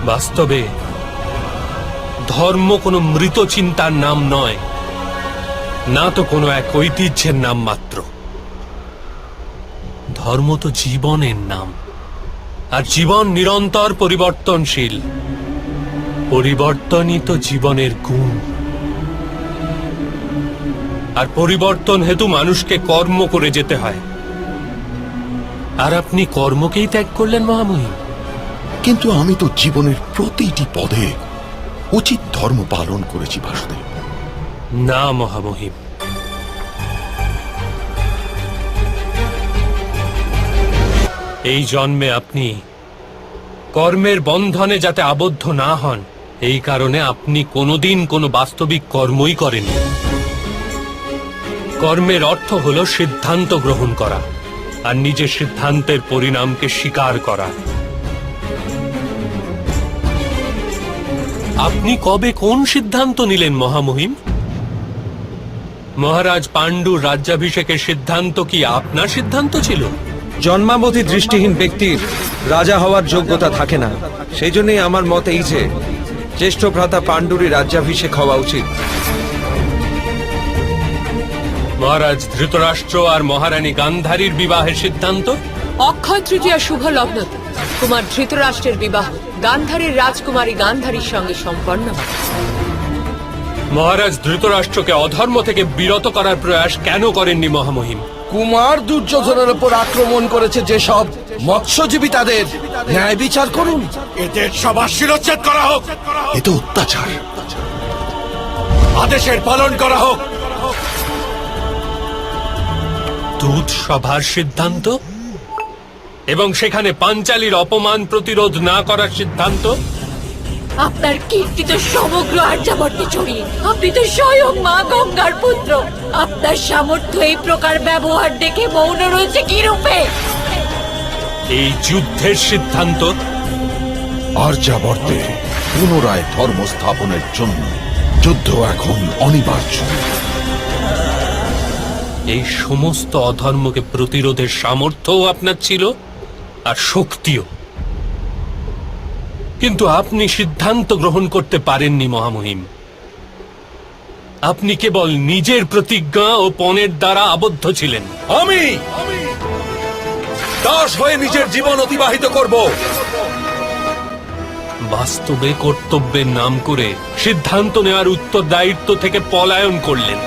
বাস্তবে ধর্ম কোনো মৃত চিন্তার নাম নয়, না তো কোনো এক ঐতিহ্যের নাম মাত্র। ধর্ম তো জীবনের নাম, আর জীবন নিরন্তর পরিবর্তনশীল। পরিবর্তনই তো জীবনের গুণ। আর পরিবর্তন হেতু মানুষকে কর্ম করে যেতে হয়। আর আপনি কর্মকেই ত্যাগ করলেন মহামহিম। কিন্তু আমি তো জীবনের প্রতিটি পদে উচিত ধর্ম পালন করেছি বাসুদেব। না মহামহিম, এই জন্মে আপনি কর্মের বন্ধনে যাতে আবদ্ধ না হন, এই কারণে আপনি কোনোদিন কোনো বাস্তবিক কর্মই করেননি। কর্মের অর্থ হল সিদ্ধান্ত গ্রহণ করা আর নিজের সিদ্ধান্তের পরিণামকে স্বীকার করা। আপনি কবে কোন সিদ্ধান্ত নিলেন মহামহিম? মহারাজ পাণ্ডুর রাজ্যাভিষেকের সিদ্ধান্ত কি আপনার সিদ্ধান্ত ছিল? জন্মাবধি দৃষ্টিহীন ব্যক্তির রাজা হওয়ার যোগ্যতা থাকে না। সেই জন্যই আমার মত এই যে জ্যেষ্ঠ ভ্রাতা পাণ্ডুরই রাজ্যাভিষেক হওয়া উচিত। মহারাজ ধৃতরাষ্ট্র আর মহারানী গান্ধারীর বিবাহের সিদ্ধান্ত? অক্ষয় তৃতীয়া শুভ লগ্নতে কুমার ধৃতরাষ্ট্রের বিবাহ গান্ধারীর রাজকুমারী গান্ধারীর সঙ্গে সম্পন্ন। মহারাজ ধৃতরাষ্ট্রকে অধর্ম থেকে বিরত করার প্রয়াস কেন করেননি মহামহিম? কুমার দুর্যোধনের উপর আক্রমণ করেছে যেসব মৎস্যজীবী, তাদের ন্যায় বিচার করুন। এদের সবার শিরচ্ছেদ করা হোক, এ তো অত্যাচার। আদেশের পালন করা হোক। দূত সভার সিদ্ধান্ত এবং সেখানে পাঞ্চালীর অপমান প্রতিরোধ না করার সিদ্ধান্ত? আপনার কীর্তি তো সমগ্র আর্যাবর্তে ছড়িয়ে। আপনি তো স্বয়ং মা গঙ্গার পুত্র। আপনার সামর্থ্য এই প্রকার ব্যবহার দেখে মৌন রয়েছে কি রূপে? এই যুদ্ধের সিদ্ধান্ত? আর্যাবর্তে পুনরায় ধর্ম স্থাপনের জন্য যুদ্ধ এখন অনিবার্য। এই সমস্ত অধর্মকে প্রতিরোধের সামর্থ্যও আপনার ছিল, আর শক্তিও। কিন্তু আপনি সিদ্ধান্ত গ্রহণ করতে পারেননি মহামহিম। আপনি কেবল নিজের প্রতিজ্ঞা ও পণের দ্বারা আবদ্ধ ছিলেন। আমি দাস হয়ে নিজের জীবন অতিবাহিত করব। বাস্তবে কর্তব্যের নাম করে সিদ্ধান্ত নেওয়ার উত্তরদায়িত্ব থেকে পলায়ন করলেন।